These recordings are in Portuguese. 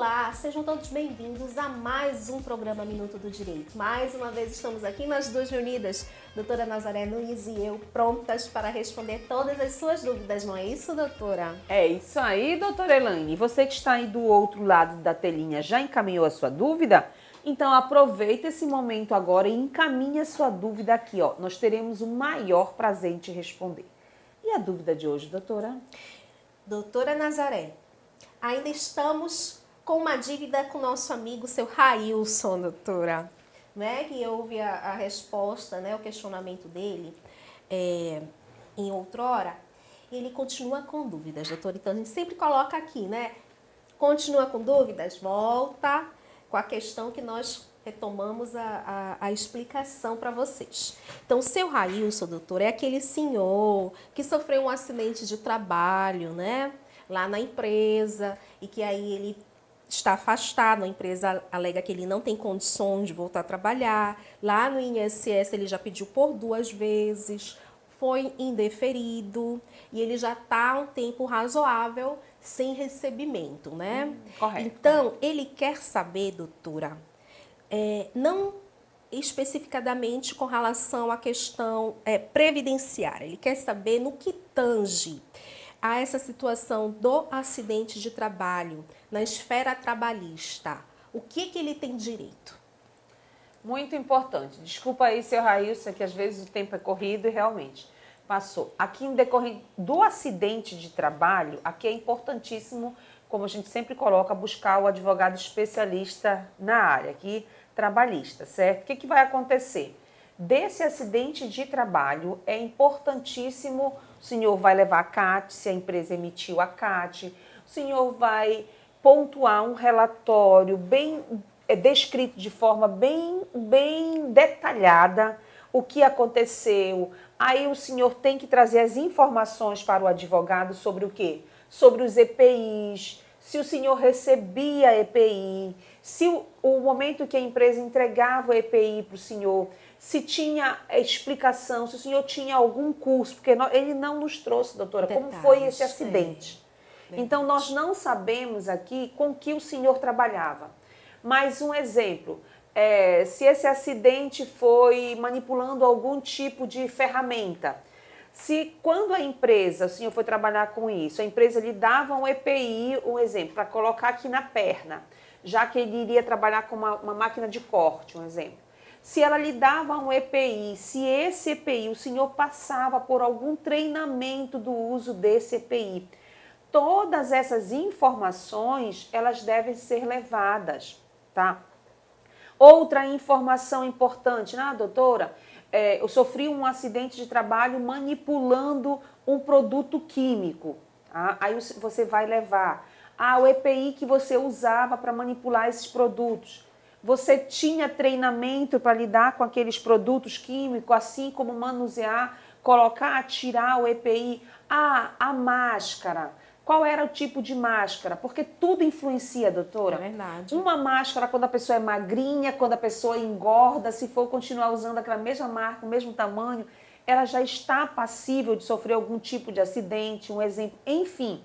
Olá, sejam todos bem-vindos a mais um programa Minuto do Direito. Mais uma vez estamos aqui nós duas reunidas, doutora Nazaré Nunes e eu, prontas para responder todas as suas dúvidas, não é isso, doutora? É isso aí, doutora Elaine. Você que está aí do outro lado da telinha já encaminhou a sua dúvida? Então aproveita esse momento agora e encaminhe a sua dúvida aqui, ó. Nós teremos o maior prazer em te responder. E a dúvida de hoje, doutora? Doutora Nazaré, ainda estamos com uma dívida com o nosso amigo, seu Railson, doutora, né? Que houve a resposta, né? O questionamento dele em outrora. Ele continua com dúvidas, doutora. Então, a gente sempre coloca aqui, né? Continua com dúvidas? Volta com a questão que nós retomamos a explicação para vocês. Então, o seu Railson, doutor, é aquele senhor que sofreu um acidente de trabalho, né? Lá na empresa, e que aí ele está afastado, a empresa alega que ele não tem condições de voltar a trabalhar. Lá no INSS ele já pediu por 2 vezes, foi indeferido e ele já está há um tempo razoável sem recebimento, né? Correto. Então, ele quer saber, doutora, não especificadamente com relação à questão previdenciária, ele quer saber no que tange a essa situação do acidente de trabalho na esfera trabalhista, o que ele tem direito? Muito importante. Desculpa aí, seu Railson, que às vezes o tempo é corrido e realmente passou. Aqui em decorrência do acidente de trabalho, aqui é importantíssimo, como a gente sempre coloca, buscar o advogado especialista na área, aqui trabalhista, certo? O que vai acontecer? Desse acidente de trabalho, é importantíssimo, o senhor vai levar a CAT, se a empresa emitiu a CAT, o senhor vai pontuar um relatório bem descrito de forma bem detalhada, o que aconteceu. Aí o senhor tem que trazer as informações para o advogado sobre o quê? Sobre os EPIs, se o senhor recebia EPI, se o momento que a empresa entregava o EPI para o senhor, se tinha explicação, se o senhor tinha algum curso, porque ele não nos trouxe, doutora, como foi esse acidente. Então, nós não sabemos aqui com que o senhor trabalhava. Mas um exemplo, se esse acidente foi manipulando algum tipo de ferramenta, se quando a empresa, o senhor foi trabalhar com isso, a empresa lhe dava um EPI, um exemplo, para colocar aqui na perna, já que ele iria trabalhar com uma máquina de corte, um exemplo. Se ela lhe dava um EPI, se esse EPI, o senhor passava por algum treinamento do uso desse EPI, todas essas informações, elas devem ser levadas, tá? Outra informação importante, doutora, eu sofri um acidente de trabalho manipulando um produto químico. Tá? Aí você vai levar o EPI que você usava para manipular esses produtos. Você tinha treinamento para lidar com aqueles produtos químicos, assim como manusear, colocar, tirar o EPI. A máscara. Qual era o tipo de máscara? Porque tudo influencia, doutora. É verdade. Uma máscara quando a pessoa é magrinha, quando a pessoa engorda, se for continuar usando aquela mesma marca, o mesmo tamanho, ela já está passível de sofrer algum tipo de acidente, um exemplo. Enfim,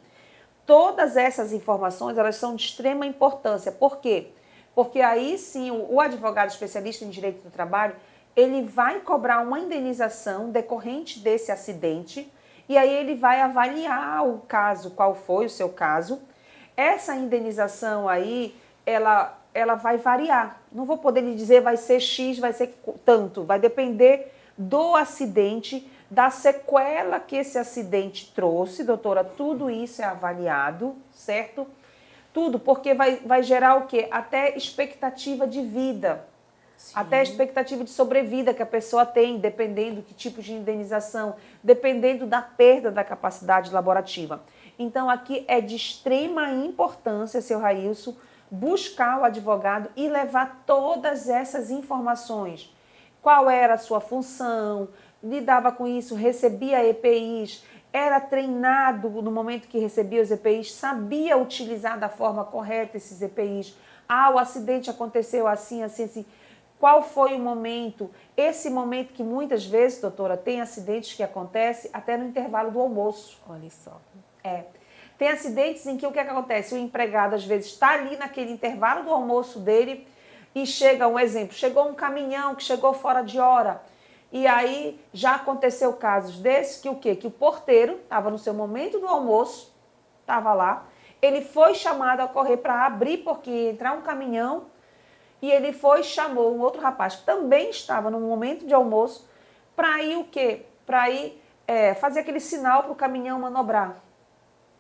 todas essas informações, elas são de extrema importância. Por quê? Porque aí sim, o advogado especialista em direito do trabalho, ele vai cobrar uma indenização decorrente desse acidente e aí ele vai avaliar o caso, qual foi o seu caso. Essa indenização aí, ela vai variar. Não vou poder lhe dizer vai ser X, vai ser tanto. Vai depender do acidente, da sequela que esse acidente trouxe, doutora. Tudo isso é avaliado, certo? Tudo, porque vai gerar o quê? Até expectativa de vida. Sim. Até expectativa de sobrevida que a pessoa tem, dependendo do que tipo de indenização, dependendo da perda da capacidade laborativa. Então, aqui é de extrema importância, seu Railson, buscar o advogado e levar todas essas informações. Qual era a sua função, lidava com isso, recebia EPIs, era treinado no momento que recebia os EPIs, sabia utilizar da forma correta esses EPIs. O acidente aconteceu assim, assim, assim. Qual foi o momento? Esse momento que muitas vezes, doutora, tem acidentes que acontecem até no intervalo do almoço. Olha só. Tem acidentes em que o que acontece? O empregado, às vezes, está ali naquele intervalo do almoço dele e chega, um exemplo, chegou um caminhão que chegou fora de hora. E aí já aconteceu casos desses que o quê? Que o porteiro estava no seu momento do almoço, estava lá, ele foi chamado a correr para abrir porque ia entrar um caminhão e ele foi, chamou um outro rapaz que também estava no momento de almoço para ir o quê? Para ir fazer aquele sinal para o caminhão manobrar.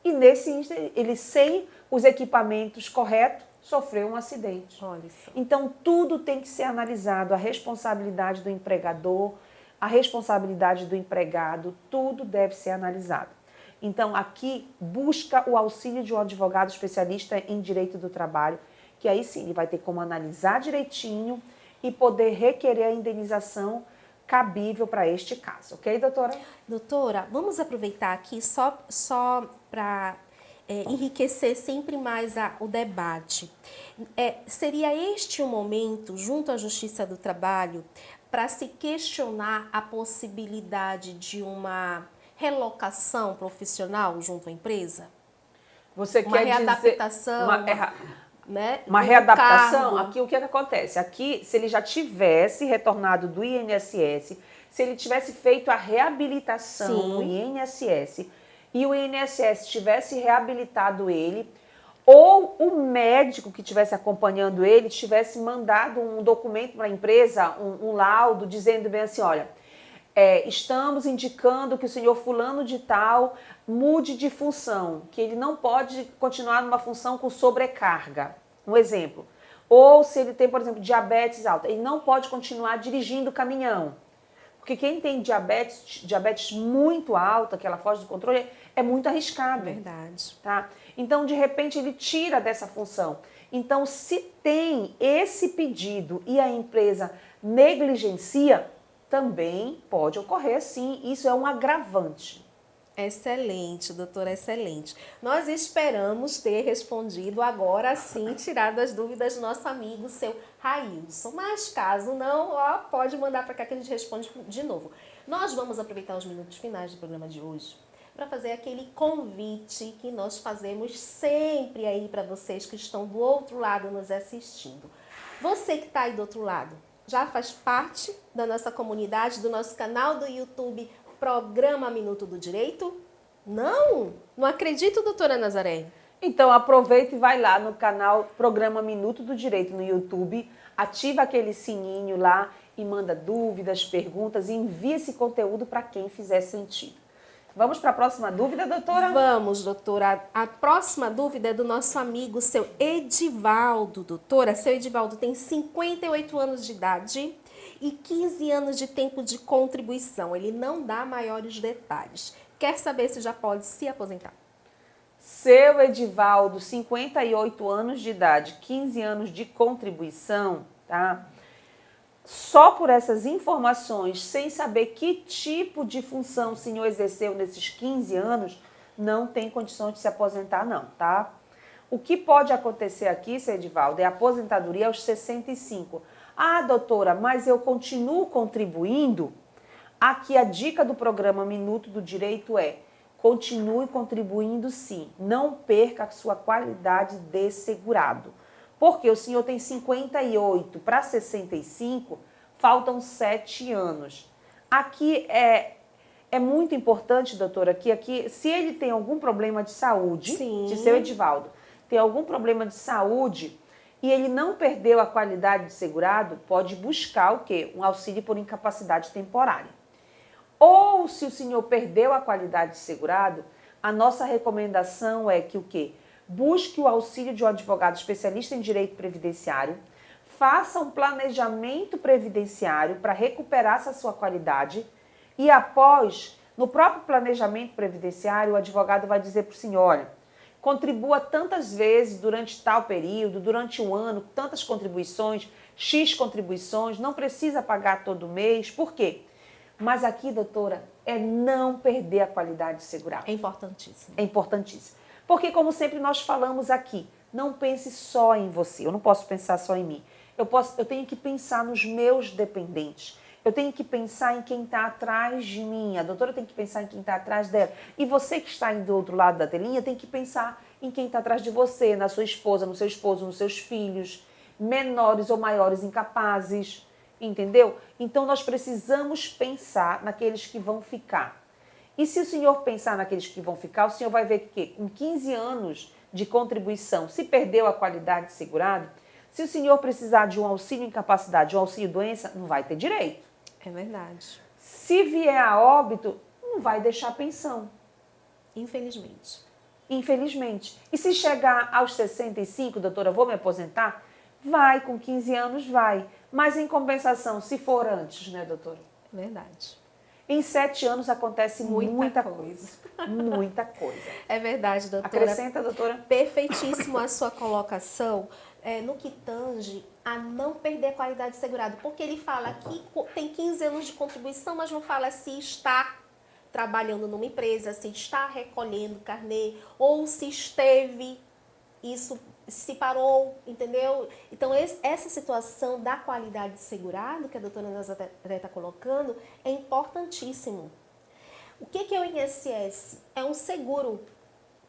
E nesse instante, ele sem os equipamentos corretos, sofreu um acidente. Olha isso. Então, tudo tem que ser analisado, a responsabilidade do empregador, a responsabilidade do empregado, tudo deve ser analisado. Então, aqui, busca o auxílio de um advogado especialista em direito do trabalho, que aí sim, ele vai ter como analisar direitinho e poder requerer a indenização cabível para este caso. Ok, doutora? Doutora, vamos aproveitar aqui só para enriquecer sempre mais o debate. Seria este o momento, junto à Justiça do Trabalho, para se questionar a possibilidade de uma relocação profissional junto à empresa? Você Uma quer readaptação, dizer... né, Uma readaptação, cargo. aqui o que acontece? Aqui, se ele já tivesse retornado do INSS, se ele tivesse feito a reabilitação Sim. no INSS e o INSS tivesse reabilitado ele, ou o médico que estivesse acompanhando ele tivesse mandado um documento para a empresa, um laudo, dizendo bem assim, olha, estamos indicando que o senhor fulano de tal mude de função, que ele não pode continuar numa função com sobrecarga. Um exemplo. Ou se ele tem, por exemplo, diabetes alta, ele não pode continuar dirigindo o caminhão. Porque quem tem diabetes muito alta, que ela foge do controle, é muito arriscado. Verdade. Tá? Então, de repente, ele tira dessa função. Então, se tem esse pedido e a empresa negligencia, também pode ocorrer, sim. Isso é um agravante. Excelente, doutora, excelente. Nós esperamos ter respondido agora sim, tirado as dúvidas do nosso amigo, seu Railson. Mas caso não, pode mandar para cá que a gente responde de novo. Nós vamos aproveitar os minutos finais do programa de hoje para fazer aquele convite que nós fazemos sempre aí para vocês que estão do outro lado nos assistindo. Você que está aí do outro lado, já faz parte da nossa comunidade, do nosso canal do YouTube, Programa Minuto do Direito? Não? Não acredito, doutora Nazaré. Então aproveita e vai lá no canal Programa Minuto do Direito no YouTube, ativa aquele sininho lá e manda dúvidas, perguntas e envia esse conteúdo para quem fizer sentido. Vamos para a próxima dúvida, doutora? Vamos, doutora. A próxima dúvida é do nosso amigo, seu Edivaldo, doutora. Seu Edivaldo tem 58 anos de idade e 15 anos de tempo de contribuição. Ele não dá maiores detalhes. Quer saber se já pode se aposentar? Seu Edivaldo, 58 anos de idade, 15 anos de contribuição, tá? Só por essas informações, sem saber que tipo de função o senhor exerceu nesses 15 anos, não tem condições de se aposentar não, tá? O que pode acontecer aqui, seu Edivaldo, é a aposentadoria aos 65. Ah, doutora, mas eu continuo contribuindo? Aqui a dica do programa Minuto do Direito é: continue contribuindo sim, não perca a sua qualidade de segurado. Porque o senhor tem 58 para 65, faltam 7 anos. Aqui é muito importante, doutora, que aqui, se ele tem algum problema de saúde, Sim. de seu Edivaldo, tem algum problema de saúde e ele não perdeu a qualidade de segurado, pode buscar o quê? Um auxílio por incapacidade temporária. Ou se o senhor perdeu a qualidade de segurado, a nossa recomendação é que o quê? Busque o auxílio de um advogado especialista em direito previdenciário, faça um planejamento previdenciário para recuperar essa sua qualidade e após, no próprio planejamento previdenciário, o advogado vai dizer para o senhor, olha, contribua tantas vezes durante tal período, durante um ano, tantas contribuições, X contribuições, não precisa pagar todo mês. Por quê? Mas aqui, doutora, é não perder a qualidade de segurado. É importantíssimo. É importantíssimo. Porque, como sempre nós falamos aqui, não pense só em você. Eu não posso pensar só em mim. Eu tenho que pensar nos meus dependentes. Eu tenho que pensar em quem está atrás de mim. A doutora tem que pensar em quem está atrás dela. E você que está aí do outro lado da telinha tem que pensar em quem está atrás de você, na sua esposa, no seu esposo, nos seus filhos, menores ou maiores incapazes, entendeu? Então nós precisamos pensar naqueles que vão ficar. E se o senhor pensar naqueles que vão ficar, o senhor vai ver que com 15 anos de contribuição, se perdeu a qualidade de segurado, se o senhor precisar de um auxílio incapacidade, de um auxílio doença, não vai ter direito. É verdade. Se vier a óbito, não vai deixar pensão. Infelizmente. Infelizmente. E se chegar aos 65, doutora, vou me aposentar? Vai, com 15 anos vai. Mas em compensação, se for antes, né, doutora? Verdade. Em 7 anos acontece muita coisa. Muita coisa. É verdade, doutora. Acrescenta, doutora. Perfeitíssimo a sua colocação no que tange a não perder a qualidade de segurado. Porque ele fala que tem 15 anos de contribuição, mas não fala se está trabalhando numa empresa, se está recolhendo carnê, ou se esteve, isso se parou, entendeu? Então, essa situação da qualidade de segurado, que a doutora Nazaré está colocando, é importantíssimo. O que é o INSS? É um seguro,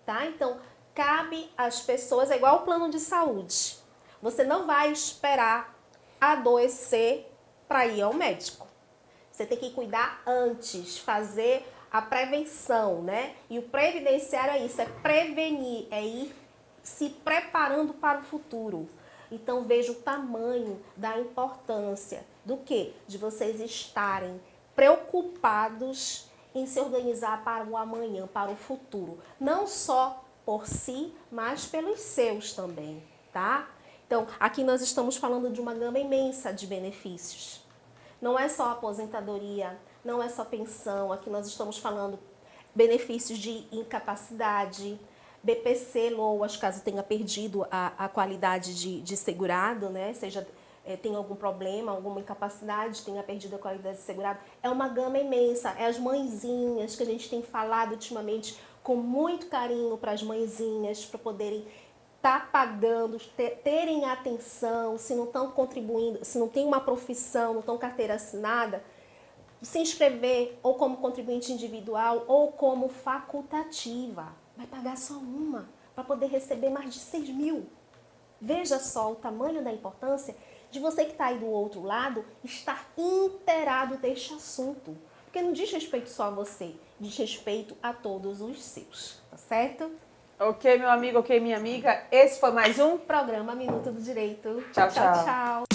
tá? Então, cabe às pessoas, é igual o plano de saúde. Você não vai esperar adoecer para ir ao médico. Você tem que cuidar antes, fazer a prevenção, né? E o previdenciário é isso, é prevenir, é ir se preparando para o futuro. Então, veja o tamanho da importância do quê? De vocês estarem preocupados em se organizar para o amanhã, para o futuro. Não só por si, mas pelos seus também, tá? Então, aqui nós estamos falando de uma gama imensa de benefícios. Não é só aposentadoria, não é só pensão, aqui nós estamos falando benefícios de incapacidade, BPC, LOAS, caso tenha perdido a qualidade de segurado, né? Seja tem algum problema, alguma incapacidade, tenha perdido a qualidade de segurado. É uma gama imensa, é as mãezinhas que a gente tem falado ultimamente com muito carinho para as mãezinhas, para poderem estar pagando, terem atenção, se não estão contribuindo, se não tem uma profissão, não estão carteira assinada, se inscrever ou como contribuinte individual ou como facultativa. Vai pagar só uma para poder receber mais de 6 mil. Veja só o tamanho da importância de você que está aí do outro lado estar inteirado deste assunto. Porque não diz respeito só a você, diz respeito a todos os seus, tá certo? Ok, meu amigo, ok, minha amiga. Esse foi mais um Programa Minuto do Direito. Tchau, tchau. Tchau.